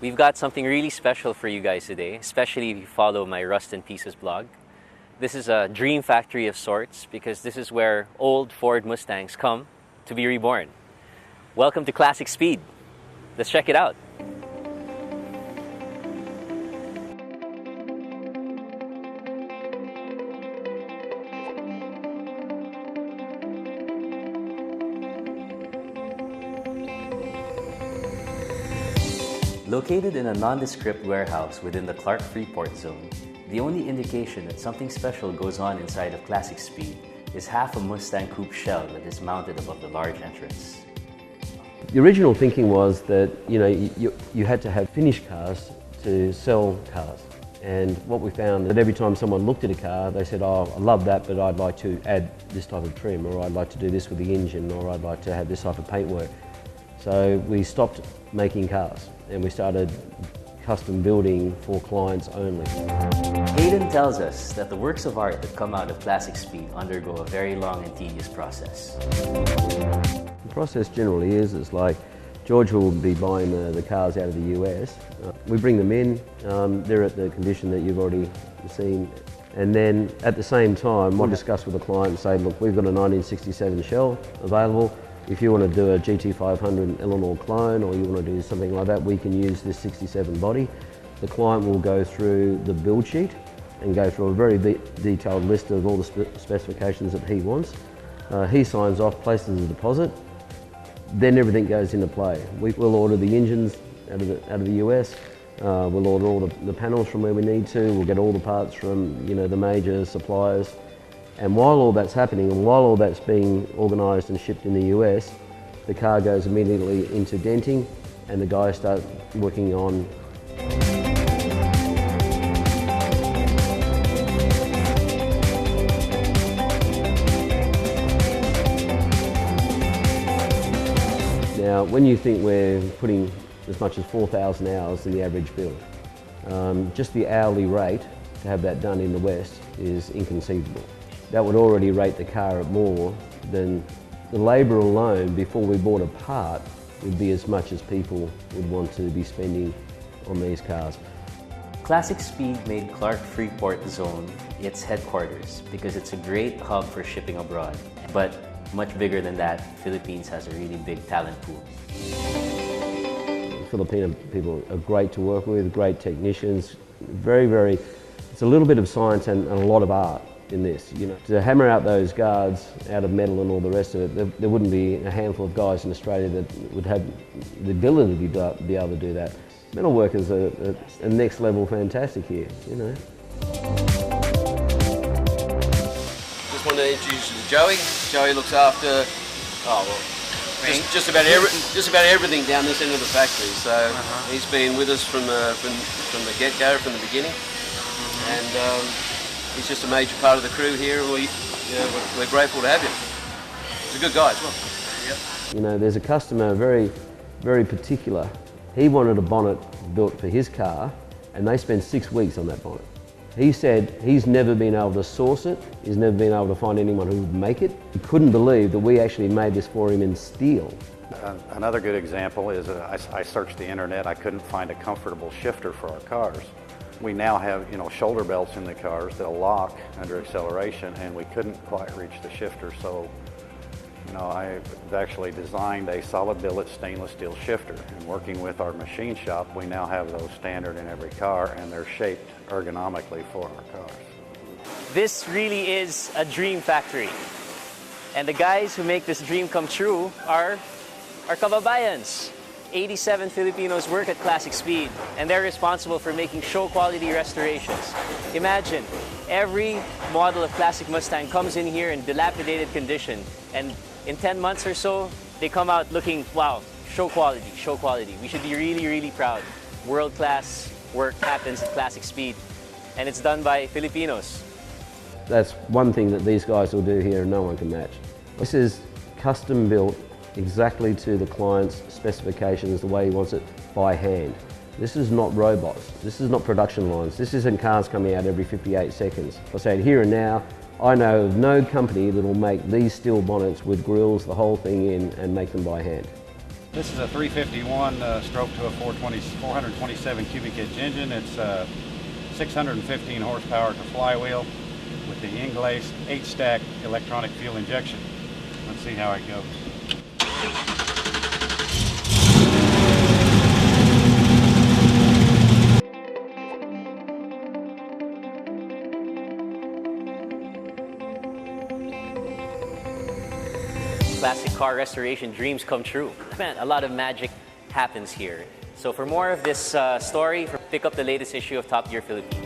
We've got something really special for you guys today, especially if you follow my Rust and Pieces blog. This is a dream factory of sorts because this is where old Ford Mustangs come to be reborn. Welcome to Classic Speed. Let's check it out. Located in a nondescript warehouse within the Clark Freeport zone, the only indication that something special goes on inside of Classic Speed is half a Mustang coupe shell that is mounted above the large entrance. The original thinking was that you had to have finished cars to sell cars, and what we found that every time someone looked at a car they said, "Oh, I love that, but I'd like to add this type of trim, or I'd like to do this with the engine, or I'd like to have this type of paintwork." So we stopped making cars and we started custom building for clients only. Hayden tells us that the works of art that come out of Classic Speed undergo a very long and tedious process. The process generally is like George will be buying the cars out of the US. We bring them in, they're at the condition that you've already seen, and then at the same time we'll discuss with the client and say, look, we've got a 1967 shell available. If you want to do a GT500 Eleanor clone, or you want to do something like that, we can use this 67 body. The client will go through the build sheet and go through a very detailed list of all the specifications that he wants. He signs off, places a deposit, then everything goes into play. We'll order the engines out of the US, we'll order all the panels from where we need to, we'll get all the parts from the major suppliers. And while all that's happening, and while all that's being organised and shipped in the US, the car goes immediately into denting and the guys start working on Now, when you think we're putting as much as 4,000 hours in the average build, just the hourly rate to have that done in the West is inconceivable. That would already rate the car at more than the labour alone before we bought a part would be as much as people would want to be spending on these cars. Classic Speed made Clark Freeport Zone its headquarters because it's a great hub for shipping abroad. But much bigger than that, Philippines has a really big talent pool. Filipino people are great to work with, great technicians, it's a little bit of science and a lot of art in this. To hammer out those guards out of metal and all the rest of it, there wouldn't be a handful of guys in Australia that would have the ability to be able to do that. Metal workers are next level fantastic here, Just wanted to introduce you to Joey. Joey looks after just about everything down this end of the factory. So he's been with us from the get-go, from the beginning, and he's just a major part of the crew here, and we're grateful to have him. He's a good guy as well. Yep. There's a customer very, very particular. He wanted a bonnet built for his car, and they spent 6 weeks on that bonnet. He said he's never been able to source it, he's never been able to find anyone who would make it. He couldn't believe that we actually made this for him in steel. Another good example is I searched the internet, I couldn't find a comfortable shifter for our cars. We now have shoulder belts in the cars that'll lock under acceleration, and we couldn't quite reach the shifter, so I've actually designed a solid billet stainless steel shifter, and working with our machine shop we now have those standard in every car, and they're shaped ergonomically for our cars. This really is a dream factory, and the guys who make this dream come true are our kababayans. 87 Filipinos work at Classic Speed, and they're responsible for making show-quality restorations. Imagine, every model of Classic Mustang comes in here in dilapidated condition, and in 10 months or so, they come out looking, wow, show quality, show quality. We should be really, really proud. World-class work happens at Classic Speed, and it's done by Filipinos. That's one thing that these guys will do here and no one can match. This is custom built exactly to the client's specifications, the way he wants it, by hand. This is not robots, this is not production lines, this isn't cars coming out every 58 seconds. I say here and now, I know of no company that will make these steel bonnets with grills, the whole thing in, and make them by hand. This is a 351 stroke to a 427 cubic inch engine. It's 615 horsepower to flywheel with the Inglace 8-stack electronic fuel injection. Let's see how it goes. Classic car restoration dreams come true. Man, a lot of magic happens here. So for more of this story, pick up the latest issue of Top Gear Philippines.